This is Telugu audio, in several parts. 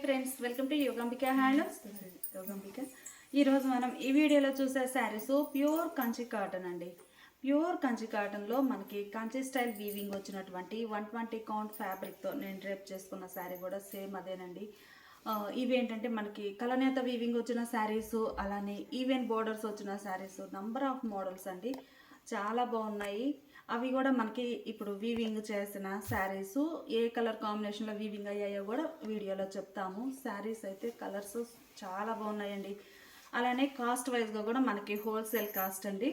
Friends, welcome to Yogambika handlooms. Yogambika ఈరోజు మనం ఈ వీడియోలో చూసే శారీస్ ప్యూర్ కంచి కాటన్ అండి. ప్యూర్ కంచి కాటన్లో మనకి కంచి స్టైల్ వీవింగ్ వచ్చినటువంటి 120 కౌంట్ ఫ్యాబ్రిక్తో నేను డ్రేప్ చేసుకున్న శారీ కూడా సేమ్ అదేనండి. ఇవేంటంటే మనకి కలనేత వీవింగ్ వచ్చిన శారీస్, అలానే ఈవెన్ బోర్డర్స్ వచ్చిన శారీస్, నంబర్ ఆఫ్ మోడల్స్ అండి. చాలా బాగున్నాయి. అవి కూడా మనకి ఇప్పుడు వీవింగ్ చేసిన శారీస్ ఏ కలర్ కాంబినేషన్లో వీవింగ్ అయ్యాయో కూడా వీడియోలో చెప్తాము. శారీస్ అయితే కలర్స్ చాలా బాగున్నాయండి. అలానే కాస్ట్ వైజ్గా కూడా మనకి హోల్సేల్ కాస్ట్ అండి.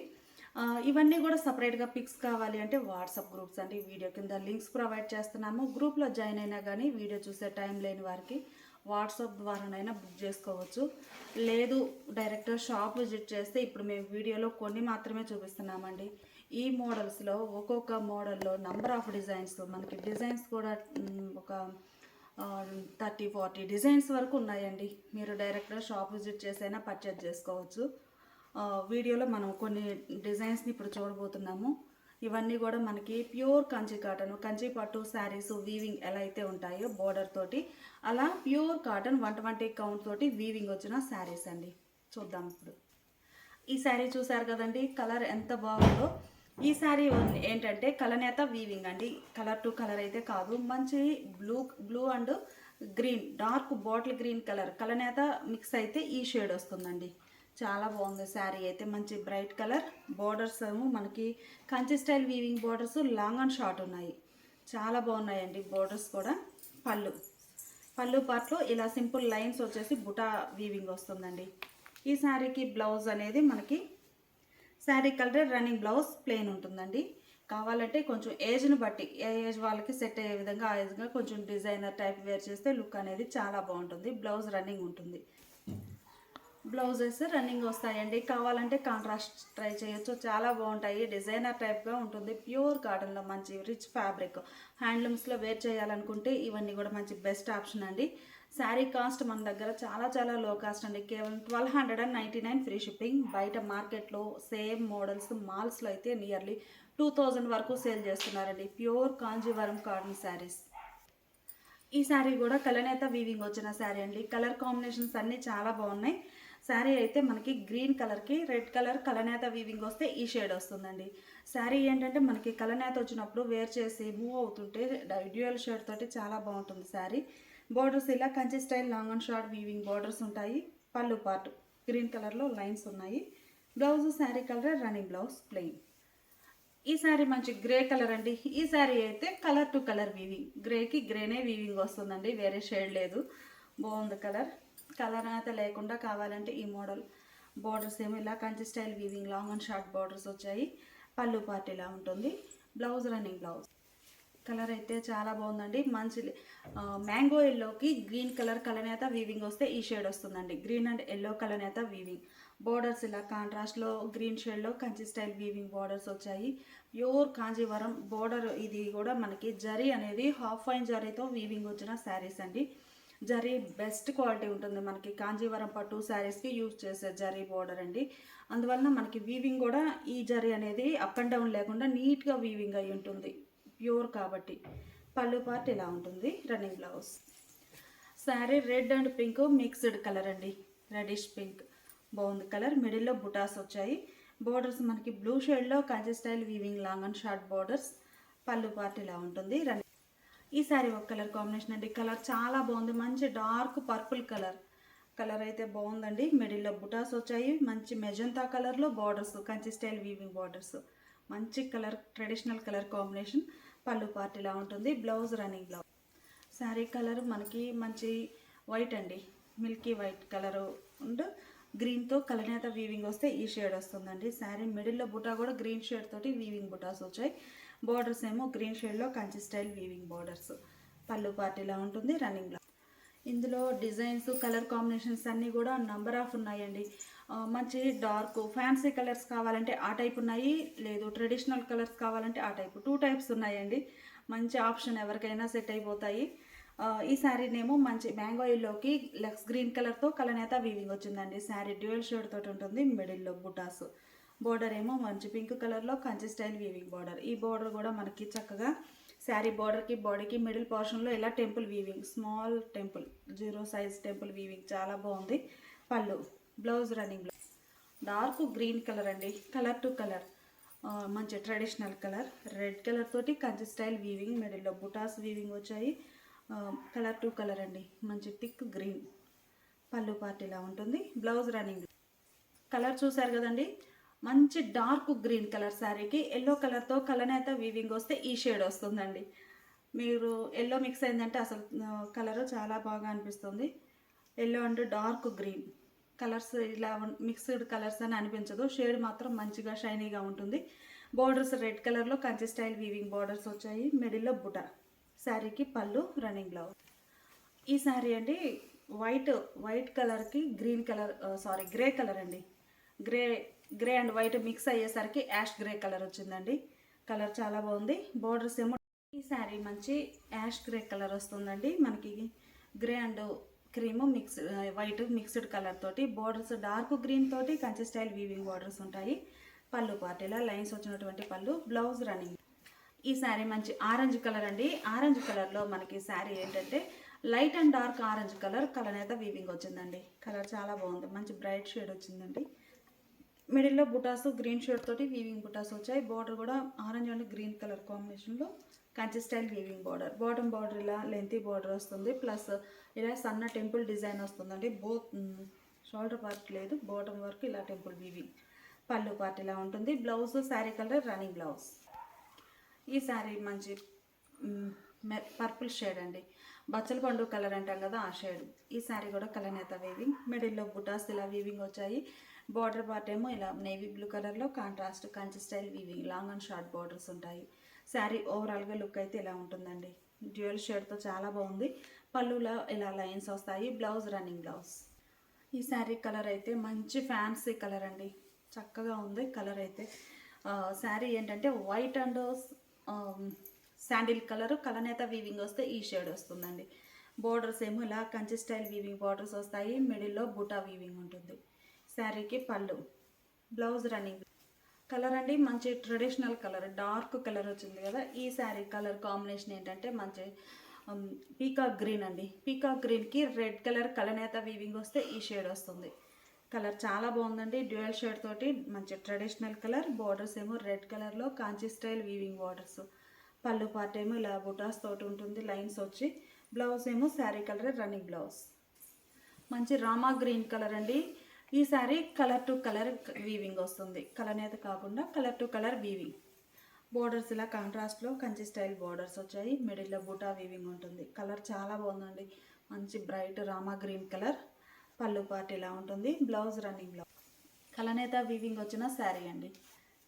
ఇవన్నీ కూడా సపరేట్గా పిక్స్ కావాలి అంటే వాట్సాప్ గ్రూప్స్ అండి. వీడియో కింద లింక్స్ ప్రొవైడ్ చేస్తున్నాము. గ్రూప్లో జాయిన్ అయినా కానీ వీడియో చూసే టైం లేని వారికి వాట్సాప్ ద్వారానైనా బుక్ చేసుకోవచ్చు. లేదు డైరెక్ట్గా షాప్ విజిట్ చేస్తే ఇప్పుడు మేము వీడియోలో కొన్ని మాత్రమే చూపిస్తున్నామండి. ఈ మోడల్స్లో ఒక్కొక్క మోడల్లో నంబర్ ఆఫ్ డిజైన్స్, మనకి డిజైన్స్ కూడా ఒక 30-40 డిజైన్స్ వరకు ఉన్నాయండి. మీరు డైరెక్ట్గా షాప్ విజిట్ చేసైనా పర్చేజ్ చేసుకోవచ్చు. వీడియోలో మనం కొన్ని డిజైన్స్ని ఇప్పుడు చూడబోతున్నాము. ఇవన్నీ కూడా మనకి ప్యూర్ కంచి కాటన్, కంచి పట్టు శారీస్ వీవింగ్ ఎలా అయితే ఉంటాయో బోర్డర్ తోటి, అలా ప్యూర్ కాటన్ 120 కౌంట్ తోటి వీవింగ్ వచ్చిన శారీస్ అండి. చూద్దాం ఇప్పుడు. ఈ శారీ చూసారు కదండి, కలర్ ఎంత బాగుందో. ఈ శారీ ఏంటంటే కలనేత వీవింగ్ అండి. కలర్ టు కలర్ అయితే కాదు, మంచి blue and green, dark bottle green colour కలనేత మిక్స్ అయితే ఈ షేడ్ వస్తుందండి. చాలా బాగుంది శారీ అయితే. మంచి బ్రైట్ కలర్. బోర్డర్స్ మనకి Kanchi style weaving borders long and short ఉన్నాయి. చాలా బాగున్నాయండి బోర్డర్స్ కూడా. పళ్ళు పార్ట్లో ఇలా సింపుల్ లైన్స్ వచ్చేసి బుటా వీవింగ్ వస్తుందండి. ఈ శారీకి బ్లౌజ్ అనేది మనకి sari colour running blouse plain ఉంటుందండి. కావాలంటే కొంచెం ఏజ్ని బట్టి, ఏ ఏజ్ వాళ్ళకి సెట్ అయ్యే విధంగా ఆ ఏజ్గా కొంచెం డిజైనర్ టైప్ వేర్ చేస్తే లుక్ అనేది చాలా బాగుంటుంది. బ్లౌజ్ రన్నింగ్ ఉంటుంది. బ్లౌజెస్ రన్నింగ్ వస్తాయండి. కావాలంటే కాంట్రాస్ట్ ట్రై చేయొచ్చు, చాలా బాగుంటాయి. డిజైనర్ టైప్గా ఉంటుంది. ప్యూర్ కాటన్లో మంచి రిచ్ ఫ్యాబ్రిక్, హ్యాండ్లూమ్స్లో వేర్ చేయాలనుకుంటే ఇవన్నీ కూడా మంచి బెస్ట్ ఆప్షన్ అండి. శారీ కాస్ట్ మన దగ్గర చాలా లో కాస్ట్ అండి. కేవలం 1299 ఫ్రీ షిప్పింగ్. బయట మార్కెట్లో సేమ్ మోడల్స్ మాల్స్లో అయితే నియర్లీ 2000 వరకు సేల్ చేస్తున్నారండి. Pure Kanjeevaram cotton saris. ఈ శారీ కూడా కలనేత వీవింగ్ వచ్చిన శారీ అండి. కలర్ కాంబినేషన్స్ అన్నీ చాలా బాగున్నాయి. శారీ అయితే మనకి గ్రీన్ కలర్కి రెడ్ కలర్ కలనేత వీవింగ్ వస్తే ఈ షేడ్ వస్తుందండి. శారీ ఏంటంటే మనకి కలనేత వచ్చినప్పుడు వేర్ చేసి మూవ్ అవుతుంటే డ్యూయల్ షేడ్ తోటి చాలా బాగుంటుంది శారీ. బోర్డర్స్ ఇలా Kanchi style long and short weaving borders ఉంటాయి. పళ్ళు పార్ట్ గ్రీన్ కలర్లో లైన్స్ ఉన్నాయి. Blouse sari colour running blouse plain. ఈ శారీ మంచి గ్రే కలర్ అండి. ఈ శారీ అయితే కలర్ టు కలర్ వీవింగ్, గ్రేకి గ్రేనే వీవింగ్ వస్తుందండి, వేరే షేడ్ లేదు. బాగుంది కలర్. కలర్ అయితే లేకుండా కావాలంటే ఈ మోడల్ బోర్డర్స్ ఏమో ఇలా Kanchi style weaving long and short borders వచ్చాయి. పళ్ళు పార్ట్ ఇలా ఉంటుంది. Blouse running blouse. కలర్ అయితే చాలా బాగుందండి. మంచి మ్యాంగో ఎల్లోకి గ్రీన్ కలర్ కలనేత వీవింగ్ వస్తే ఈ షేడ్ వస్తుందండి. గ్రీన్ అండ్ ఎల్లో కలనేత వీవింగ్. బోర్డర్స్ ఇలా కాంట్రాస్ట్లో గ్రీన్ షేడ్లో కంచి స్టైల్ వీవింగ్ బోర్డర్స్ వచ్చాయి. Pure Kanjeevaram border. ఇది కూడా మనకి జరీ అనేది హాఫ్ ఫైన్ జరీతో వీవింగ్ వచ్చిన శారీస్ అండి. జరీ బెస్ట్ క్వాలిటీ ఉంటుంది. మనకి కాంజీవరం పట్టు శారీస్కి యూజ్ చేసే జరీ బోర్డర్ అండి. అందువలన మనకి వీవింగ్ కూడా ఈ జరీ అనేది అప్ అండ్ డౌన్ లేకుండా నీట్గా వీవింగ్ అయి ఉంటుంది, ప్యూర్ కాబట్టి. పళ్ళు పార్ట్ ఇలా ఉంటుంది. Running blouse. Sari red and pink mixed colour అండి. రెడిష్ పింక్ బాగుంది కలర్. మిడిల్లో బుటాస్ వచ్చాయి. బోర్డర్స్ మనకి బ్లూ షేడ్లో Kanchi style weaving long and short borders. పళ్ళు పార్ట్ ఇలా ఉంటుంది. ఈ శారీ ఒక కలర్ కాంబినేషన్ అండి. కలర్ చాలా బాగుంది. మంచి డార్క్ పర్పుల్ కలర్ అయితే బాగుందండి. మిడిల్లో బుటాస్ వచ్చాయి. మంచి మెజంతా కలర్లో borders, Kanchi style weaving borders. మంచి కలర్, ట్రెడిషనల్ కలర్ కాంబినేషన్. పళ్ళు పార్ట్ ఇలా ఉంటుంది. Blouse running blouse. Sari colour మనకి మంచి వైట్ అండి, మిల్కీ వైట్ కలరు అండ్ గ్రీన్తో కలనేత వీవింగ్ వస్తే ఈ షేడ్ వస్తుందండి. శారీ మిడిల్లో బుటా కూడా గ్రీన్ షేడ్ తోటి వీవింగ్ బుటాస్ వచ్చాయి. బోర్డర్స్ ఏమో గ్రీన్ షేడ్లో కంచి స్టైల్ వీవింగ్ బోర్డర్స్. పళ్ళు పార్ట్ ఇలా ఉంటుంది. Running blouse. ఇందులో డిజైన్స్, కలర్ కాంబినేషన్స్ అన్నీ కూడా నంబర్ ఆఫ్ ఉన్నాయండి. మంచి డార్క్ ఫ్యాన్సీ కలర్స్ కావాలంటే ఆ టైప్ ఉన్నాయి, లేదు ట్రెడిషనల్ కలర్స్ కావాలంటే ఆ టైప్. 2 టైప్స్ ఉన్నాయండి. మంచి ఆప్షన్, ఎవరికైనా సెట్ అయిపోతాయి. ఈ శారీనేమో మంచి మ్యాంగో ఎల్లోకి లెక్స్ గ్రీన్ కలర్తో కలనేత వీవింగ్ వచ్చిందండి. శారీ డ్యూయల్ షేడ్ తోటి ఉంటుంది. మిడిల్లో బుటాస్. బోర్డర్ ఏమో మంచి పింక్ కలర్లో కంచి స్టైల్ వీవింగ్ బోర్డర్. ఈ బోర్డర్ కూడా మనకి చక్కగా శారీ బార్డర్కి బాడీకి మిడిల్ పోర్షన్లో ఇలా temple weaving, small temple, 0 size temple weaving చాలా బాగుంది. పళ్ళు, blouse running blouse. Dark green colour అండి, కలర్ టు కలర్, మంచి ట్రెడిషనల్ కలర్, రెడ్ కలర్ తోటి కంచి స్టైల్ వీవింగ్, మిడిల్లో బుటాస్ వీవింగ్ వచ్చాయి. కలర్ టు కలర్ అండి, మంచి థిక్ గ్రీన్. పళ్ళు పార్ట్ ఇలా ఉంటుంది. Blouse running. కలర్ చూసారు కదండి, మంచి డార్క్ గ్రీన్ కలర్ శారీకి ఎల్లో కలర్తో కలనేత వీవింగ్ వస్తే ఈ షేడ్ వస్తుందండి. మీరు ఎల్లో మిక్స్ అయిందంటే అసలు కలర్ చాలా బాగా అనిపిస్తుంది. Yellow and dark green colours ఇలా మిక్స్డ్ కలర్స్ అని అనిపించదు, షేడ్ మాత్రం మంచిగా షైనీగా ఉంటుంది. బోర్డర్స్ రెడ్ కలర్లో కంచి స్టైల్ వీవింగ్ బోర్డర్స్ వచ్చాయి. మిడిల్లో బుట. శారీకి పళ్ళు, రన్నింగ్ బ్లౌజ్. ఈ శారీ అండి వైట్ కలర్కి గ్రీన్ కలర్, గ్రే కలర్ అండి. గ్రే అండ్ వైట్ మిక్స్ అయ్యేసరికి యాష్ గ్రే కలర్ వచ్చిందండి. కలర్ చాలా బాగుంది. బోర్డర్స్ ఏమో ఈ శారీ మంచి యాష్ గ్రే కలర్ వస్తుందండి. మనకి grey and cream white mixed colour తోటి, బోర్డర్స్ డార్క్ గ్రీన్ తోటి కంచి స్టైల్ వీవింగ్ బోర్డర్స్ ఉంటాయి. పళ్ళు పార్ట్ ఇలా లైన్స్ వచ్చినటువంటి పళ్ళు, బ్లౌజ్ రన్నింగ్. ఈ శారీ మంచి ఆరెంజ్ కలర్ అండి. ఆరెంజ్ కలర్లో మనకి శారీ ఏంటంటే light and dark orange colour, కలనేత వీవింగ్ వచ్చిందండి. కలర్ చాలా బాగుంది, మంచి బ్రైట్ షేడ్ వచ్చిందండి. మిడిల్లో బుటాస్ గ్రీన్ షేడ్ తోటి వీవింగ్ బుటాస్ వచ్చాయి. బార్డర్ కూడా ఆరెంజ్ అండ్ గ్రీన్ కలర్ కాంబినేషన్లో Kanchi style weaving border. Bottom border ఇలా లెంతీ బార్డర్ వస్తుంది, ప్లస్ ఇలా సన్న టెంపుల్ డిజైన్ వస్తుందండి. షోల్డర్ పార్ట్ లేదు, బాటమ్ వరకు ఇలా టెంపుల్ వీవింగ్. పళ్ళు పార్ట్ ఇలా ఉంటుంది. Blouse sari colour running blouse. ఈ శారీ మంచి పర్పుల్ షేడ్ అండి, బచ్చల పండు కలర్ అంటాం కదా ఆ షేడ్. ఈ శారీ కూడా కలనేత వీవింగ్, మిడిల్లో బుటాస్ ఇలా వీవింగ్ వచ్చాయి. బార్డర్ పార్ట్ ఏమో ఇలా నేవీ బ్లూ కలర్లో contrast Kanchi style weaving, long and short borders ఉంటాయి. శారీ ఓవరాల్గా లుక్ అయితే ఇలా ఉంటుందండి. డ్యూయల్ షేడ్తో చాలా బాగుంది. పళ్ళులో ఇలా లైన్స్ వస్తాయి. Blouse running blouse. ఈ శారీ కలర్ అయితే మంచి ఫ్యాన్సీ కలర్ అండి, చక్కగా ఉంది కలర్ అయితే. శారీ ఏంటంటే వైట్ అండ్ శాండిల్ కలర్, కలనేత వీవింగ్ వస్తే ఈ షేడ్ వస్తుందండి. బోర్డర్స్ ఏమో ఇలా కంచి స్టైల్ వీవింగ్ బార్డర్స్ వస్తాయి. మిడిల్లో బుటా వీవింగ్ ఉంటుంది. శారీకి పళ్ళు, బ్లౌజ్ రన్నింగ్. కలర్ అండి మంచి ట్రెడిషనల్ కలర్, డార్క్ కలర్ వచ్చింది కదా. ఈ శారీ కలర్ కాంబినేషన్ ఏంటంటే మంచి పీకాక్ గ్రీన్ అండి. పీకాక్ గ్రీన్కి రెడ్ కలర్ కలనేత వీవింగ్ వస్తే ఈ షేడ్ వస్తుంది. కలర్ చాలా బాగుందండి, డ్యూయల్ షేడ్ తోటి మంచి ట్రెడిషనల్ కలర్. బార్డర్స్ ఏమో రెడ్ కలర్లో కాంచి స్టైల్ వీవింగ్ బార్డర్స్. పళ్ళు పార్ట్ ఏమో ఇలా బుటాస్ తోటి ఉంటుంది, లైన్స్ వచ్చి. బ్లౌజ్ ఏమో శారీ కలర్ రన్నింగ్ బ్లౌజ్. మంచి రామా గ్రీన్ కలర్ అండి. ఈ sari colour to colour weaving వస్తుంది, కలనేత కాకుండా colour to colour weaving. Borders ఇలా కాంట్రాస్ట్లో కంచి స్టైల్ బోర్డర్స్ వచ్చాయి. మిడిల్లో బూటా వీవింగ్ ఉంటుంది. కలర్ చాలా బాగుందండి, మంచి బ్రైట్ రామా గ్రీన్ కలర్. పళ్ళు పార్ట్ ఇలా ఉంటుంది. Blouse running blouse. కలనేత వీవింగ్ వచ్చిన శారీ అండి.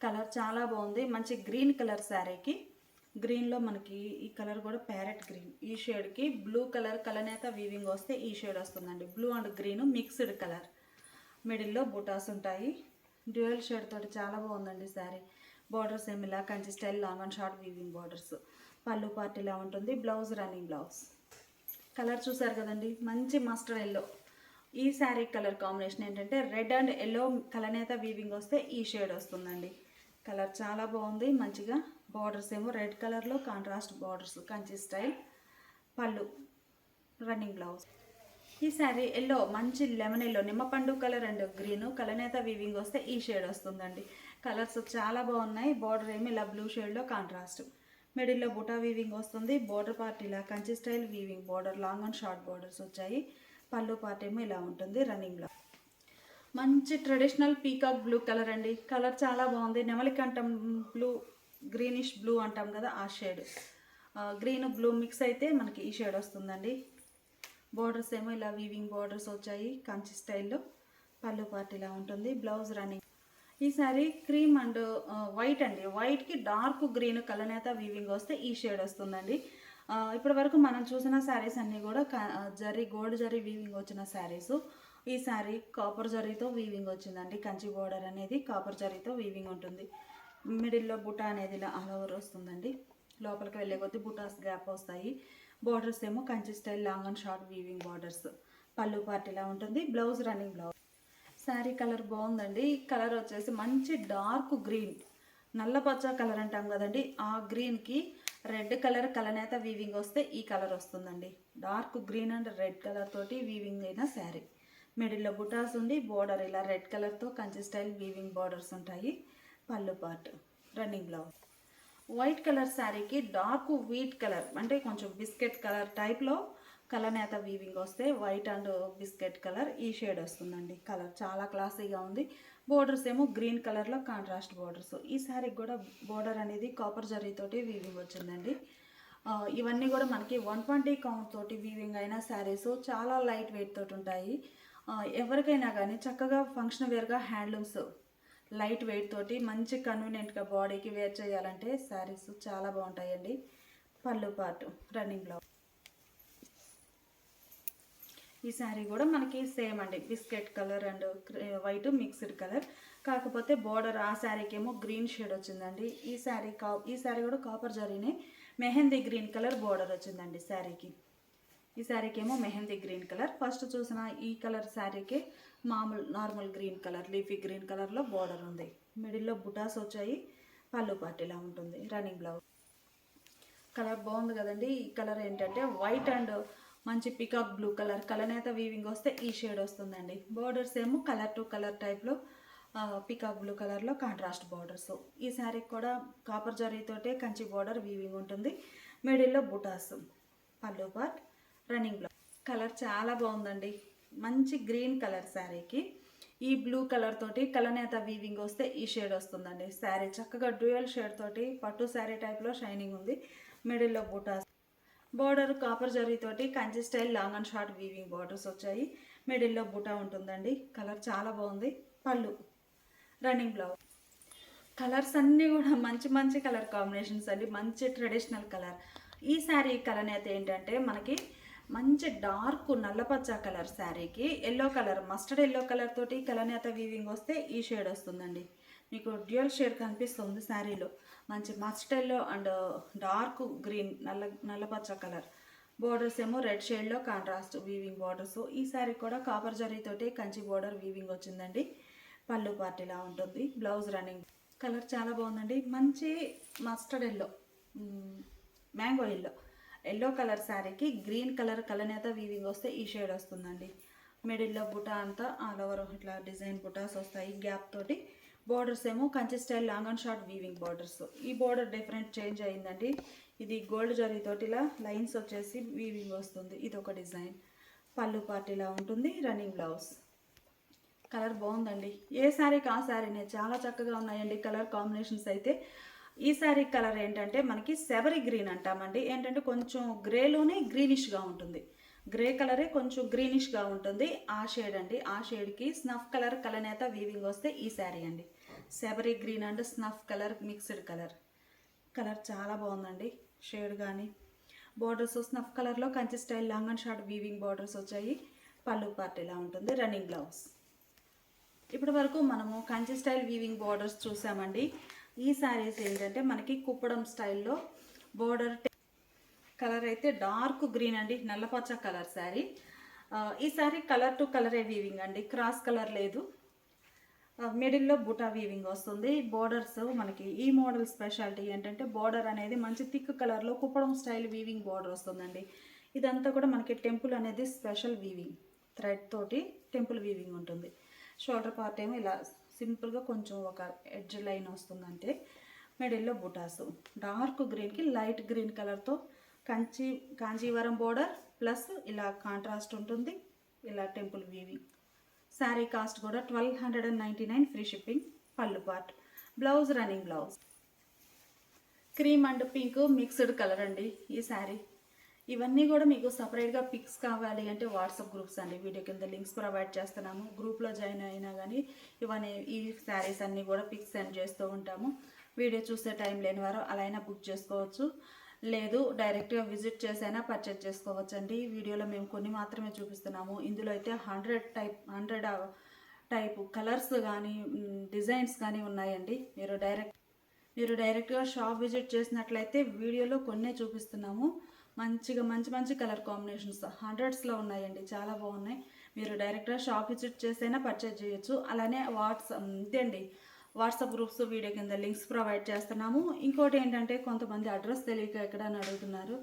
కలర్ చాలా బాగుంది, మంచి గ్రీన్ కలర్ శారీకి. గ్రీన్లో మనకి ఈ కలర్ కూడా ప్యారెట్ గ్రీన్. ఈ షేడ్కి బ్లూ కలర్ కలనేత వీవింగ్ వస్తే ఈ షేడ్ వస్తుందండి. Blue and green mixed colour. మిడిల్లో బూటాస్ ఉంటాయి. డ్యూయల్ షేడ్ తోటి చాలా బాగుందండి శారీ. బార్డర్స్ ఏమి ఇలా Kanchi style long and short weaving borders. పళ్ళు పార్ట్ ఇలా ఉంటుంది. Blouse running blouse. కలర్ చూసారు కదండి, మంచి మస్టర్డ్ ఎల్లో. ఈ శారీ కలర్ కాంబినేషన్ ఏంటంటే రెడ్ అండ్ ఎల్లో కలనేత వీవింగ్ వస్తే ఈ షేడ్ వస్తుందండి. కలర్ చాలా బాగుంది మంచిగా. బార్డర్స్ ఏమో రెడ్ కలర్లో కాంట్రాస్ట్ బార్డర్స్, కంచి స్టైల్. పళ్ళు, రన్నింగ్ బ్లౌజ్. ఈ శారీ ఎల్లో, మంచి లెమన్ ఎల్లో, నిమ్మపండు కలర్ అండ్ గ్రీన్ కలనేత వీవింగ్ వస్తే ఈ షేడ్ వస్తుందండి. కలర్స్ చాలా బాగున్నాయి. బార్డర్ ఏమి ఇలా బ్లూ షేడ్లో కాంట్రాస్ట్. మిడిల్లో బుటా వీవింగ్ వస్తుంది. బార్డర్ పార్ట్ ఇలా Kanchi style weaving border, long and short borders వచ్చాయి. పళ్ళు పార్ట్ ఏమో ఇలా ఉంటుంది. Running blouse. మంచి ట్రెడిషనల్ పీకాక్ బ్లూ కలర్ అండి. కలర్ చాలా బాగుంది. నెమలికంఠం బ్లూ, గ్రీనిష్ బ్లూ అంటాం కదా ఆ షేడ్. గ్రీన్ బ్లూ మిక్స్ అయితే మనకి ఈ షేడ్ వస్తుందండి. బార్డర్స్ ఏమో ఇలా వీవింగ్ బార్డర్స్ వచ్చాయి కంచి స్టైల్లో. పళ్ళు పార్ట్ ఇలా ఉంటుంది. Blouse running. ఈ శారీ క్రీమ్ అండ్ వైట్ అండి. వైట్కి డార్క్ గ్రీన్ కలనేత వీవింగ్ వస్తే ఈ షేడ్ వస్తుందండి. ఇప్పటి వరకు మనం చూసిన శారీస్ అన్నీ కూడా గోల్డ్ జరీ వీవింగ్ వచ్చిన శారీస్. ఈ శారీ కాపర్ జరీతో వీవింగ్ వచ్చిందండి. కంచి బోర్డర్ అనేది కాపర్ జరీతో వీవింగ్ ఉంటుంది. మిడిల్లో బుటా అనేది ఇలా ఆల్ ఓవర్ వస్తుందండి. లోపలికి వెళ్ళే కొద్దీ బుటాస్ గ్యాప్ వస్తాయి. బార్డర్స్ ఏమో Kanchi style long and short weaving borders. పళ్ళు పార్ట్ ఇలా ఉంటుంది. Blouse running blouse. Sari colour బాగుందండి. కలర్ వచ్చేసి మంచి డార్క్ గ్రీన్, నల్ల పచ్చ కలర్ అంటాం కదండి ఆ గ్రీన్కి రెడ్ కలర్ కలనేత వీవింగ్ వస్తే ఈ కలర్ వస్తుందండి. Dark green and red colour తోటి వీవింగ్ అయిన శారీ. మిడిల్లో బుటాస్ ఉండి బోర్డర్ ఇలా రెడ్ కలర్తో కంచి స్టైల్ వీవింగ్ బోర్డర్స్ ఉంటాయి. పళ్ళు part, running blouse. White colour శారీకి డార్క్ వీట్ కలర్ అంటే కొంచెం బిస్కెట్ కలర్ టైప్లో కలనేత వీవింగ్ వస్తే వైట్ అండ్ బిస్కెట్ కలర్ ఈ షేడ్ వస్తుందండి. కలర్ చాలా క్లాసీగా ఉంది. బోర్డర్స్ ఏమో గ్రీన్ కలర్లో కాంట్రాస్ట్ బోర్డర్స్. ఈ శారీకి కూడా బోర్డర్ అనేది కాపర్ జరీతోటి వీవింగ్ వచ్చిందండి. ఇవన్నీ కూడా మనకి 120 కౌంట్ తోటి వీవింగ్ అయిన శారీస్ చాలా లైట్ వెయిట్ తోటి ఉంటాయి. ఎవరికైనా కానీ చక్కగా ఫంక్షన్ వేర్గా హ్యాండ్లూమ్స్ లైట్ వెయిట్ తోటి మంచి కన్వీనియంట్గా బాడీకి వేర్ చేయాలంటే శారీస్ చాలా బాగుంటాయండి. పళ్ళు పార్ట్, రన్నింగ్ బ్లౌజ్. ఈ శారీ కూడా మనకి సేమ్ అండి, biscuit colour and white mixed colour. కాకపోతే బోర్డర్ ఆ శారీకి ఏమో గ్రీన్ షేడ్ వచ్చిందండి. ఈ శారీ కూడా కాపర్ జరీనే మెహందీ గ్రీన్ కలర్ బోర్డర్ వచ్చిందండి శారీకి. ఈ శారీకి ఏమో మెహందీ గ్రీన్ కలర్. ఫస్ట్ చూసిన ఈ కలర్ శారీకి normal green colour, leafy green కలర్లో బోర్డర్ ఉంది. మిడిల్లో బుటాస్ వచ్చాయి. పళ్ళు పార్ట్ ఇలా ఉంటుంది. Running blouse. కలర్ బాగుంది కదండి. ఈ కలర్ ఏంటంటే వైట్ అండ్ మంచి పికాక్ బ్లూ కలర్ కలనేత వీవింగ్ వస్తే ఈ షేడ్ వస్తుందండి. బోర్డర్స్ ఏమో కలర్ టు కలర్ టైప్లో పికాక్ బ్లూ కలర్లో కాంట్రాస్ట్ బోర్డర్స్. ఈ శారీకి కూడా కాపర్ జరీతోటే కంచి బోర్డర్ వీవింగ్ ఉంటుంది. మిడిల్లో బుటాస్. పళ్ళు పార్ట్, రన్నింగ్ బ్లౌజ్. కలర్ చాలా బాగుందండి. మంచి గ్రీన్ కలర్ శారీకి ఈ బ్లూ కలర్ తోటి కలనేత వీవింగ్ వస్తే ఈ షేడ్ వస్తుందండి. శారీ చక్కగా డ్యూయల్ షేడ్ తోటి పట్టు శారీ టైప్లో షైనింగ్ ఉంది. మిడిల్లో బుటాస్. బోర్డర్ కాపర్ జరీతోటి Kanchi style long and short weaving borders వచ్చాయి. మిడిల్లో బుటా ఉంటుందండి. కలర్ చాలా బాగుంది. పళ్ళు, రన్నింగ్ బ్లౌజ్. కలర్స్ అన్నీ కూడా మంచి మంచి కలర్ కాంబినేషన్స్ అండి. మంచి ట్రెడిషనల్ కలర్. ఈ శారీ కలర్ అయితే ఏంటంటే మనకి మంచి డార్క్ నల్లపచ్చ కలర్ శారీకి yellow colour, mustard yellow colour తోటి కలనేత వీవింగ్ వస్తే ఈ షేడ్ వస్తుందండి. మీకు డ్యూయల్ షేడ్ కనిపిస్తుంది శారీలో. మంచి mustard yellow and dark green నల్లపచ్చ కలర్. బోర్డర్స్ ఏమో రెడ్ షేడ్లో కాంట్రాస్ట్ వీవింగ్ బోర్డర్స్. ఈ శారీ కూడా కాపర్ జరీతోటి కంచి బోర్డర్ వీవింగ్ వచ్చిందండి. పళ్ళు పార్ట్ ఇలా ఉంటుంది. Blouse running. కలర్ చాలా బాగుందండి. మంచి mustard yellow, mango yellow colour శారీకి గ్రీన్ కలర్ కలనేత వీవింగ్ వస్తే ఈ షేడ్ వస్తుందండి. మిడిల్లో బుటా అంతా ఆల్ ఓవర్ ఇట్లా డిజైన్ బుటాస్ వస్తాయి గ్యాప్ తోటి. బోర్డర్స్ ఏమో Kanchi style long and short weaving borders. ఈ బోర్డర్ డిఫరెంట్ చేంజ్ అయిందండి. ఇది గోల్డ్ జరీతోటి ఇలా లైన్స్ వచ్చేసి వీవింగ్ వస్తుంది. ఇది ఒక డిజైన్. పళ్ళు పార్ట్ ఇలా ఉంటుంది. Running blouse. కలర్ బాగుందండి. ఏ శారీకి ఆ శారీనే చాలా చక్కగా ఉన్నాయండి కలర్ కాంబినేషన్స్ అయితే. ఈ శారీ కలర్ ఏంటంటే మనకి సెవరీ గ్రీన్ అంటామండి. ఏంటంటే కొంచెం గ్రేలోనే గ్రీనిష్గా ఉంటుంది. గ్రే కలరే కొంచెం గ్రీనిష్గా ఉంటుంది. ఆ షేడ్ అండి. ఆ షేడ్కి స్నఫ్ కలర్ కలనేత వీవింగ్ వస్తే ఈ శారీ అండి. సెవరీ green and snuff colour mixed colour. Colour చాలా బాగుందండి. షేడ్ కానీ బోర్డర్స్ స్నఫ్ కలర్లో Kanchi style long and short weaving borders వచ్చాయి. పళ్ళు పార్ట్ ఇలా ఉంటుంది. Running blouse. ఇప్పటి వరకు మనము కంచి స్టైల్ వీవింగ్ బోర్డర్స్ చూసామండి. ఈ శారీస్ ఏంటంటే మనకి కుప్పడం స్టైల్లో బోర్డర్ కలర్ అయితే డార్క్ గ్రీన్ అండి, నల్లపచ్చ కలర్ శారీ. ఈ శారీ కలర్ టు కలరే వీవింగ్ అండి, క్రాస్ కలర్ లేదు. మిడిల్లో బుటా వీవింగ్ వస్తుంది. బోర్డర్స్ మనకి ఈ మోడల్ స్పెషాలిటీ ఏంటంటే బోర్డర్ అనేది మంచి థిక్ కలర్లో కుప్పడం స్టైల్ వీవింగ్ బోర్డర్ వస్తుందండి. ఇదంతా కూడా మనకి టెంపుల్ అనేది స్పెషల్ వీవింగ్ థ్రెడ్ తోటి టెంపుల్ వీవింగ్ ఉంటుంది. షోల్డర్ పార్ట్ ఏమో ఇలా సింపుల్గా కొంచెం ఒక ఎడ్జ్ లైన్ వస్తుందంటే. మిడిల్లో బుటాసు డార్క్ గ్రీన్కి లైట్ గ్రీన్ కలర్తో కాంజీవరం బోర్డర్ ప్లస్ ఇలా కాంట్రాస్ట్ ఉంటుంది. ఇలా టెంపుల్ వీవింగ్. శారీ కాస్ట్ కూడా 1299 ఫ్రీ షిప్పింగ్. పళ్ళు part. Blouse running blouse. Cream and pink mixed colour అండి ఈ శారీ. ఇవన్నీ కూడా మీకు సపరేట్గా పిక్స్ కావాలి అంటే వాట్సాప్ గ్రూప్స్ అండి, వీడియో కింద లింక్స్ ప్రొవైడ్ చేస్తున్నాము. గ్రూప్లో జాయిన్ అయినా కానీ ఈ శారీస్ అన్నీ కూడా పిక్స్ సెండ్ చేస్తూ ఉంటాము. వీడియో చూసే టైం లేని వారు అలా అయినా బుక్ చేసుకోవచ్చు, లేదు డైరెక్ట్గా విజిట్ చేసైనా పర్చేజ్ చేసుకోవచ్చు అండి. వీడియోలో మేము కొన్ని మాత్రమే చూపిస్తున్నాము. ఇందులో అయితే 100 టైప్ కలర్స్ కానీ డిజైన్స్ కానీ ఉన్నాయండి. మీరు డైరెక్ట్గా షాప్ విజిట్ చేసినట్లయితే వీడియోలో కొన్నే చూపిస్తున్నాము. మంచి మంచి కలర్ కాంబినేషన్స్ 100స్లో ఉన్నాయండి, చాలా బాగున్నాయి. మీరు డైరెక్ట్గా షాప్ విజిట్ చేసైనా పర్చేజ్ చేయొచ్చు. అలానే ఇదండి వాట్సాప్ గ్రూప్స్ వీడియో కింద లింక్స్ ప్రొవైడ్ చేస్తున్నాము. ఇంకోటి ఏంటంటే కొంతమంది అడ్రస్ తెలియక ఎక్కడ అని అడుగుతున్నారు.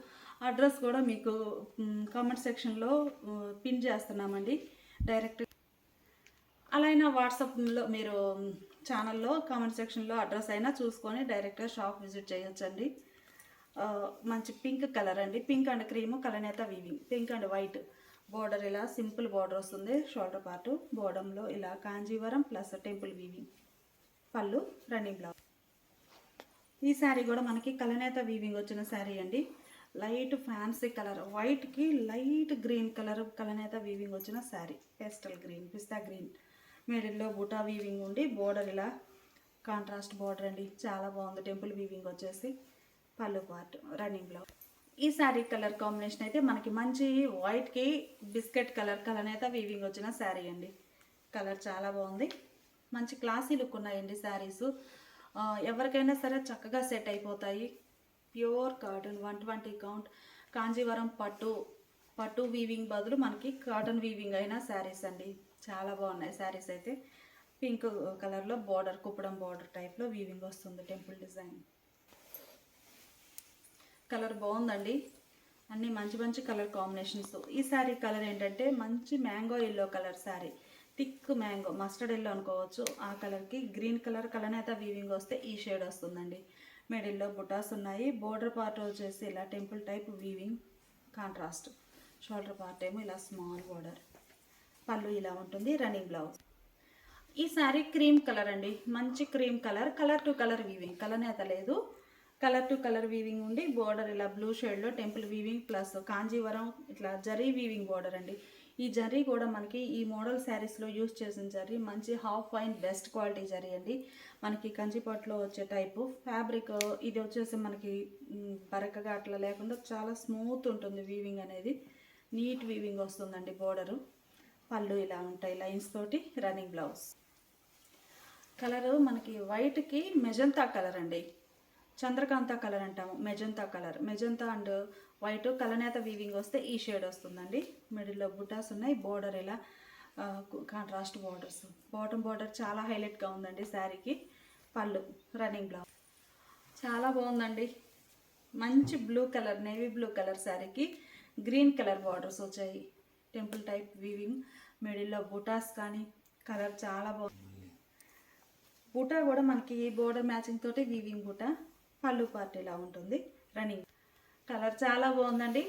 అడ్రస్ కూడా మీకు కామెంట్ సెక్షన్లో పిన్ చేస్తున్నామండి. డైరెక్ట్ అలా అయినా వాట్సాప్లో మీరు ఛానల్లో కామెంట్ సెక్షన్లో అడ్రస్ అయినా చూసుకొని డైరెక్ట్గా షాప్ విజిట్ చేయొచ్చండి. మంచి పింక్ కలర్ అండి, పింక్ అండ్ క్రీము కలనేత weaving, pink and white border, ఇలా సింపుల్ బోర్డర్ వస్తుంది. షోల్డర్ పార్టు బోర్డంలో ఇలా కాంజీవరం ప్లస్ టెంపుల్ వీవింగ్, పళ్ళు రన్నింగ్ బ్లౌజ్. ఈ శారీ కూడా మనకి కలనేత వీవింగ్ వచ్చిన శారీ అండి. లైట్ ఫ్యాన్సీ కలర్, వైట్కి లైట్ గ్రీన్ కలర్ కలనేత వీవింగ్ వచ్చిన sari. Pastel green, pista green, మిడిల్లో బుటా వీవింగ్ ఉండి బోర్డర్ ఇలా కాంట్రాస్ట్ బోర్డర్ అండి. చాలా బాగుంది. టెంపుల్ వీవింగ్ వచ్చేసి పళ్ళు పార్ట్ రన్నింగ్ బ్లౌజ్. ఈ శారీ కలర్ కాంబినేషన్ అయితే మనకి మంచి వైట్కి బిస్కెట్ కలర్ కలనేత వీవింగ్ వచ్చిన శారీ అండి. కలర్ చాలా బాగుంది. మంచి క్లాసీ లుక్ ఉన్నాయండి శారీస్. ఎవరికైనా సరే చక్కగా సెట్ అయిపోతాయి. ప్యూర్ కాటన్ 120 కౌంట్ కాంజీవరం పట్టు వీవింగ్ బదులు మనకి కాటన్ వీవింగ్ అయిన శారీస్ అండి. చాలా బాగున్నాయి శారీస్ అయితే. పింక్ కలర్లో బార్డర్, కుప్పడం బార్డర్ టైప్లో వీవింగ్ వస్తుంది. టెంపుల్ డిజైన్ కలర్ బాగుందండి. అన్నీ మంచి మంచి కలర్ కాంబినేషన్స్. ఈ శారీ కలర్ ఏంటంటే మంచి mango yellow colour sari. Thick mango, mustard yellow అనుకోవచ్చు. ఆ కలర్కి గ్రీన్ కలర్ కలనేత వీవింగ్ వస్తే ఈ షేడ్ వస్తుందండి. మిడిల్లో బుటాస్ ఉన్నాయి. బోర్డర్ పార్ట్ వచ్చేసి ఇలా temple type weaving contrast. Shoulder part ఏమో ఇలా స్మాల్ బోర్డర్, పళ్ళు ఇలా ఉంటుంది. Running blouse. ఈ శారీ క్రీమ్ కలర్ అండి, మంచి cream colour, colour to colour weaving, కలనేత లేదు, కలర్ టు కలర్ వీవింగ్ ఉండి బోర్డర్ ఇలా బ్లూ షేడ్లో టెంపుల్ వీవింగ్ ప్లస్ కాంజీవరం ఇట్లా జరీ వీవింగ్ బోర్డర్ అండి. ఈ జరీ కూడా మనకి ఈ మోడల్ శారీస్లో యూజ్ చేసిన జరీ మంచి half fine best quality zari అండి. మనకి కంచిపట్టులో వచ్చే టైపు ఫ్యాబ్రిక్ ఇది వచ్చేసి మనకి బరకగా అట్లా లేకుండా చాలా స్మూత్ ఉంటుంది. వీవింగ్ అనేది నీట్ వీవింగ్ వస్తుందండి. బోర్డరు పళ్ళు ఇలా ఉంటాయి లైన్స్ తోటి. Running blouse. కలరు మనకి వైట్కి మెజంతా కలర్ అండి, చంద్రకాంత కలర్ అంటాము. మెజంతా అండ్ వైట్ కలనేత వీవింగ్ వస్తే ఈ షేడ్ వస్తుందండి. మిడిల్లో బుటాస్ ఉన్నాయి. బోర్డర్ ఇలా కాంట్రాస్ట్ బోర్డర్స్. బాటమ్ బోర్డర్ చాలా హైలైట్గా ఉందండి శారీకి. పళ్ళు రన్నింగ్ బ్లౌజ్. చాలా బాగుందండి. మంచి blue colour, navy blue colour శారీకి గ్రీన్ కలర్ బార్డర్స్ వచ్చాయి. టెంపుల్ టైప్ వీవింగ్, మిడిల్లో బుటాస్ కానీ కలర్ చాలా బాగుంది. బూటా కూడా మనకి బోర్డర్ మ్యాచింగ్ తోటి వీవింగ్ బూటా. పళ్ళు పార్ట్ ఇలా ఉంటుంది. రన్నింగ్ కలర్ చాలా బాగుందండి.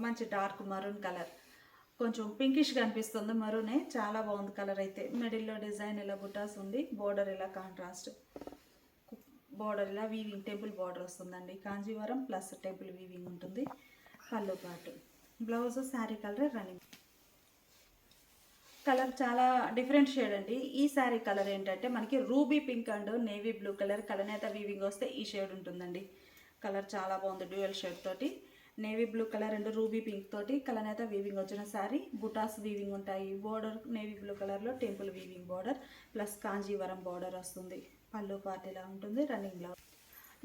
మంచి డార్క్ మరూన్ కలర్, కొంచెం పింకిష్ కనిపిస్తుంది మరూనే. చాలా బాగుంది కలర్ అయితే. మిడిల్లో డిజైన్ ఇలా బుటాస్ ఉంది. బోర్డర్ ఇలా కాంట్రాస్ట్, బోర్డర్ ఇలా వీవింగ్ టెంపుల్ బోర్డర్ వస్తుందండి. కాంజీవరం ప్లస్ టెంపుల్ వీవింగ్ ఉంటుంది. పళ్ళు part. Blouse sari colour running. Colour చాలా డిఫరెంట్ షేడ్ అండి. ఈ శారీ కలర్ ఏంటంటే మనకి ruby pink and navy blue colour కలనేత వీవింగ్ వస్తే ఈ షేడ్ ఉంటుందండి. కలర్ చాలా బాగుంది. డ్యూయల్ షేడ్ తోటి navy blue colour and ruby pink తోటి కలనేత వీవింగ్ వచ్చిన శారీ. బుటాస్ వీవింగ్ ఉంటాయి. బోర్డర్ నేవీ బ్లూ కలర్లో temple weaving border plus Kanjeevaram border వస్తుంది. పళ్ళు పార్ట్ ఇలా ఉంటుంది. Running blouse.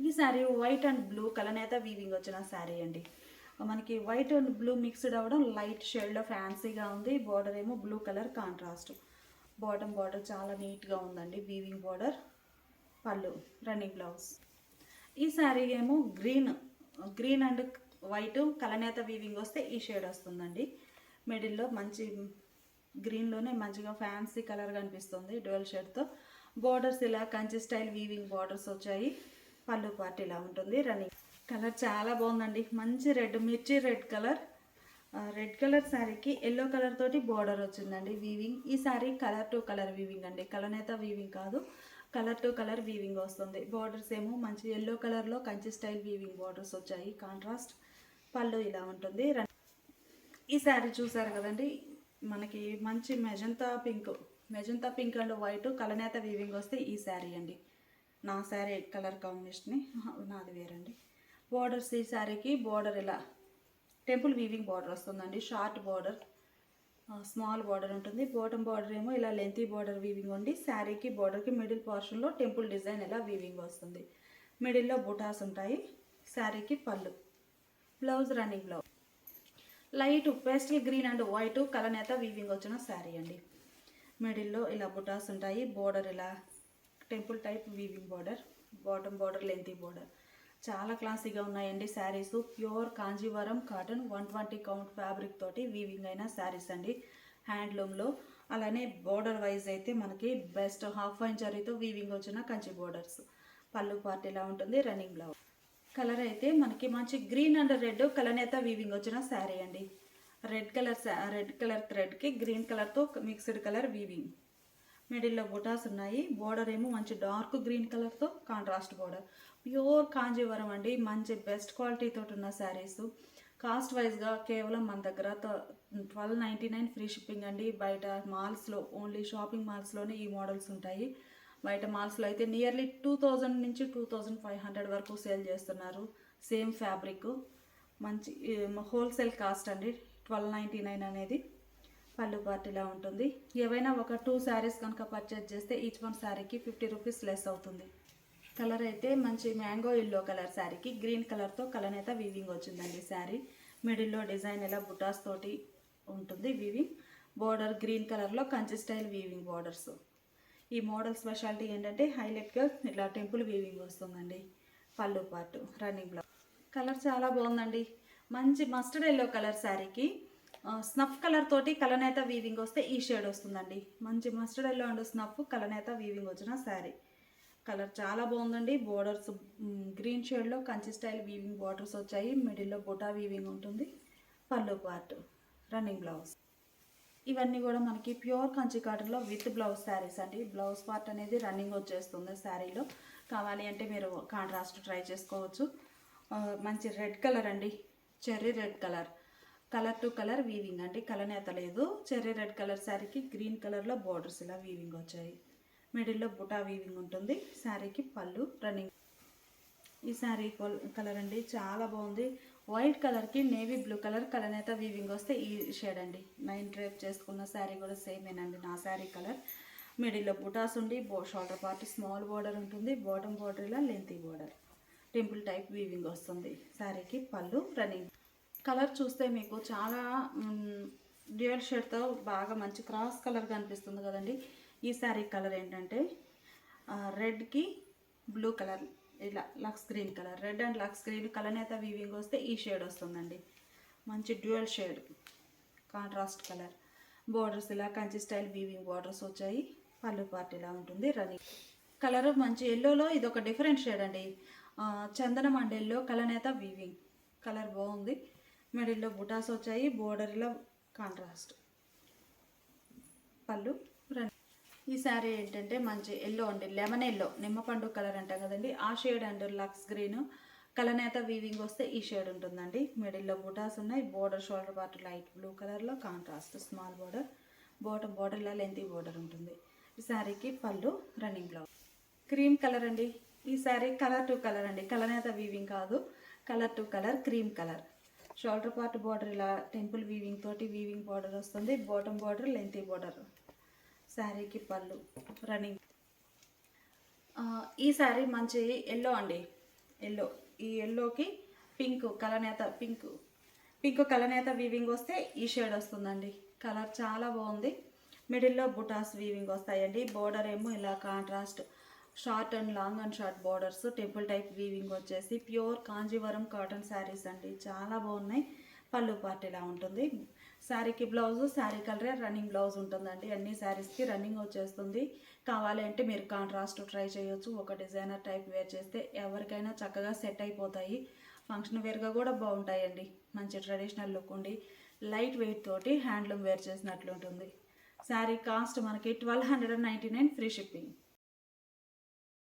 ఈ శారీ వైట్ అండ్ బ్లూ కలనేత వీవింగ్ వచ్చిన శారీ అండి. మనకి వైట్ అండ్ బ్లూ మిక్స్డ్ అవ్వడం లైట్ షేడ్లో ఫ్యాన్సీగా ఉంది. బోర్డర్ ఏమో blue colour contrast. Bottom border చాలా నీట్గా ఉందండి. Weaving border. పళ్ళు రన్నింగ్ బ్లౌజ్. ఈ శారీ ఏమో గ్రీన్ అండ్ వైట్ కలనేత వీవింగ్ వస్తే ఈ షేడ్ వస్తుందండి. మిడిల్లో మంచి గ్రీన్లోనే మంచిగా ఫ్యాన్సీ కలర్ కనిపిస్తుంది డ్యూయల్ షేడ్తో. బోర్డర్స్ ఇలా కంచి స్టైల్ వీవింగ్ బార్డర్స్ వచ్చాయి. పళ్ళు పార్ట్ ఇలా ఉంటుంది. రన్నింగ్ కలర్ చాలా బాగుందండి. మంచి రెడ్, మిర్చి రెడ్ కలర్ శారీకి ఎల్లో కలర్ తోటి బోర్డర్ వచ్చిందండి వీవింగ్. ఈ sari colour to colour weaving అండి, కలనేత వీవింగ్ కాదు, కలర్ టు కలర్ వీవింగ్ వస్తుంది. బార్డర్స్ ఏమో మంచి ఎల్లో కలర్లో కంచి స్టైల్ వీవింగ్ బార్డర్స్ వచ్చాయి కాంట్రాస్ట్. పళ్ళు ఇలా ఉంటుంది. ఈ శారీ చూసారు కదండి, మనకి మంచి మెజంతా పింక్ అండ్ వైట్ కలనేత వీవింగ్ వస్తే ఈ శారీ అండి. నా శారీ కలర్ కాంబినేషన్ నాది వేరండి. బోర్డర్స్ ఈ శారీకి బోర్డర్ ఇలా టెంపుల్ వీవింగ్ బార్డర్ వస్తుందండి. షార్ట్ బార్డర్, స్మాల్ బార్డర్ ఉంటుంది. బాటమ్ బార్డర్ ఏమో ఇలా లెంతీ బార్డర్ వీవింగ్ ఉండి శారీకి బార్డర్కి మిడిల్ పోర్షన్లో టెంపుల్ డిజైన్ ఇలా వీవింగ్ వస్తుంది. మిడిల్లో బుటాస్ ఉంటాయి. శారీకి పళ్ళు. Blouse running blouse. Light pastel green and white కలనేత వీవింగ్ వచ్చిన శారీ అండి. మిడిల్లో ఇలా బుటాస్ ఉంటాయి. బోర్డర్ ఇలా temple type weaving border, bottom border, lengthy border. చాలా క్లాసీగా ఉన్నాయండి saris. Pure Kanjeevaram cotton 120 count fabric తోటి వీవింగ్ అయిన శారీస్ అండి హ్యాండ్లూమ్లో. అలానే బోర్డర్ వైజ్ అయితే మనకి బెస్ట్ హాఫ్ ఇంచ్ జరీతో వీవింగ్ వచ్చిన కంచి బోర్డర్స్. పళ్ళు పార్ట్ ఇలా ఉంటుంది, రన్నింగ్ బ్లౌజ్. కలర్ అయితే మనకి మంచి గ్రీన్ అండ్ రెడ్ కలనేత వీవింగ్ వచ్చిన శారీ అండి. రెడ్ కలర్ థ్రెడ్కి గ్రీన్ కలర్తో మిక్స్డ్ కలర్ వీవింగ్. మిడిల్లో బుటాస్ ఉన్నాయి. బోర్డర్ ఏమో మంచి డార్క్ గ్రీన్ కలర్తో కాంట్రాస్ట్ బోర్డర్. ప్యూర్ కాంజీవరం అండి, మంచి బెస్ట్ క్వాలిటీతో ఉన్న శారీస్. కాస్ట్ వైజ్గా కేవలం మన దగ్గర 1299 ఫ్రీ షిప్పింగ్ అండి. బయట మాల్స్లో, ఓన్లీ షాపింగ్ మాల్స్లోనే ఈ మోడల్స్ ఉంటాయి. బయట మాల్స్లో అయితే నియర్లీ 2000 నుంచి 2500 వరకు సేల్ చేస్తున్నారు సేమ్ ఫ్యాబ్రిక్. మంచి హోల్సేల్ కాస్ట్ అండి 1299 అనేది. పళ్ళు పార్ట్ ఇలా ఉంటుంది. ఏవైనా ఒక 2 శారీస్ కనుక పర్చేజ్ చేస్తే ఈచ్ వన్ శారీకి 50 రూపీస్ లెస్ అవుతుంది. కలర్ అయితే మంచి మ్యాంగో ఎల్లో కలర్ శారీకి గ్రీన్ కలర్తో కలనేత వీవింగ్ వచ్చిందండి శారీ. మిడిల్లో డిజైన్ ఇలా బుటాస్ తోటి ఉంటుంది వీవింగ్. బోర్డర్ గ్రీన్ కలర్లో కంచి స్టైల్ వీవింగ్ బోర్డర్స్. ఈ మోడల్ స్పెషాలిటీ ఏంటంటే హైలైట్గా ఇలా టెంపుల్ వీవింగ్ వస్తుందండి. పళ్ళు పార్ట్, రన్నింగ్ బ్లౌజ్. కలర్ చాలా బాగుందండి. మంచి మస్టర్డ్ ఎల్లో కలర్ శారీకి స్నఫ్ కలర్ తోటి కలనేత వీవింగ్ వస్తే ఈ షేడ్ వస్తుందండి. మంచి మస్టర్డ్ ఎల్లో అండ్ స్నఫ్ కలనేత వీవింగ్ వచ్చిన శారీ. కలర్ చాలా బాగుందండి. బోర్డర్స్ గ్రీన్ షేడ్లో కంచి స్టైల్ వీవింగ్ బార్డర్స్ వచ్చాయి. మిడిల్లో బుటా వీవింగ్ ఉంటుంది. పళ్ళు పార్ట్, రన్నింగ్ బ్లౌజ్. ఇవన్నీ కూడా మనకి ప్యూర్ కంచి కాటన్లో విత్ బ్లౌజ్ శారీస్ అండి. బ్లౌజ్ పార్ట్ అనేది రన్నింగ్ వచ్చేస్తుంది శారీలో. కావాలి అంటే మీరు కాంట్రాస్ట్ ట్రై చేసుకోవచ్చు. మంచి రెడ్ కలర్ అండి, cherry red colour. Colour to colour weaving అండి, కలనేత లేదు. చెర్రీ రెడ్ కలర్ శారీకి గ్రీన్ కలర్లో బోర్డర్స్ ఇలా వీవింగ్ వచ్చాయి. మిడిల్లో బుటా వీవింగ్ ఉంటుంది. శారీకి పళ్ళు, రన్నింగ్. ఈ శారీ కలర్ అండి చాలా బాగుంది. వైట్ కలర్కి నేవీ బ్లూ కలర్ కలనేత వీవింగ్ వస్తే ఈ షేడ్ అండి. 9 డ్రేప్ చేసుకున్న శారీ కూడా సేమేనండి నా శారీ కలర్. మిడిల్లో బుటాస్ ఉండి షోల్డర్ పార్ట్ స్మాల్ బోర్డర్ ఉంటుంది. బాటమ్ బోర్డర్ ఇలా lengthy border. Temple type weaving వస్తుంది. శారీకి పళ్ళు, రన్నింగ్. కలర్ చూస్తే మీకు చాలా డ్యూయల్ షేడ్తో బాగా మంచి క్రాస్ కలర్ కనిపిస్తుంది కదండి. ఈ శారీ కలర్ ఏంటంటే రెడ్కి బ్లూ కలర్ ఇలా లక్స్ గ్రీన్ కలర్. రెడ్ అండ్ లక్స్ గ్రీన్ కలనేత వీవింగ్ వస్తే ఈ షేడ్ వస్తుందండి. మంచి dual shade contrast colour. Borders ఇలా కంచి స్టైల్ వీవింగ్ బోర్డర్స్ వచ్చాయి. పళ్ళు పార్ట్ ఇలా ఉంటుంది, రన్నింగ్. కలర్ మంచి ఎల్లోలో ఇది ఒక డిఫరెంట్ షేడ్ అండి. చందనం అండ్ ఎల్లో కలనేత వీవింగ్. కలర్ బాగుంది. మిడిల్లో బుటాస్ వచ్చాయి. బోర్డర్ ఇలా కాంట్రాస్ట్. పళ్ళు, రన్నింగ్. ఈ శారీ ఏంటంటే మంచి ఎల్లో అండి, లెమన్ ఎల్లో, నిమ్మపండు కలర్ అంటాం కదండి ఆ షేడ్ అండ్ లక్స్ గ్రీన్ కలనేత వీవింగ్ వస్తే ఈ షేడ్ ఉంటుందండి. మిడిల్లో బుటాస్ ఉన్నాయి. Border shoulder part light blue కలర్లో contrast small border. Bottom border ఇలా లెంతీ బోర్డర్ ఉంటుంది. ఈ శారీకి పళ్ళు, రన్నింగ్ బ్లౌజ్. క్రీమ్ కలర్ అండి. ఈ శారీ కలర్ టు కలర్ అండి, కలనేత వీవింగ్ కాదు, colour to colour cream colour. Shoulder part border ఇలా టెంపుల్ వీవింగ్ తోటి వీవింగ్ బోర్డర్ వస్తుంది. Bottom border lengthy border. శారీకి పళ్ళు, రన్నింగ్. ఈ శారీ మంచి ఎల్లో అండి, ఎల్లో. ఈ ఎల్లోకి పింక్ కలనేత పింక్ కలనేత వీవింగ్ వస్తే ఈ షేడ్ వస్తుందండి. కలర్ చాలా బాగుంది. మిడిల్లో బుటాస్ వీవింగ్ వస్తాయండి. బోర్డర్ ఏమో ఇలా contrast short and long and short borders. Temple type weaving వచ్చేసి ప్యూర్ కాంజీవరం కాటన్ శారీస్ అండి, చాలా బాగున్నాయి. పళ్ళు పార్ట్ ఇలా ఉంటుంది. శారీకి బ్లౌజ్, శారీ కలరే రన్నింగ్ బ్లౌజ్ ఉంటుందండి. అన్ని శారీస్కి రన్నింగ్ వచ్చేస్తుంది. కావాలి అంటే మీరు కాంట్రాస్ట్ ట్రై చేయొచ్చు. ఒక డిజైనర్ టైప్ వేర్ చేస్తే ఎవరికైనా చక్కగా సెట్ అయిపోతాయి. ఫంక్షన్ వేర్గా కూడా బాగుంటాయండి. మంచి ట్రెడిషనల్ లుక్ ఉండి లైట్ వెయిట్ తోటి హ్యాండ్లూమ్ వేర్ చేసినట్లు ఉంటుంది. శారీ కాస్ట్ మనకి 1299 ఫ్రీ షిప్పింగ్.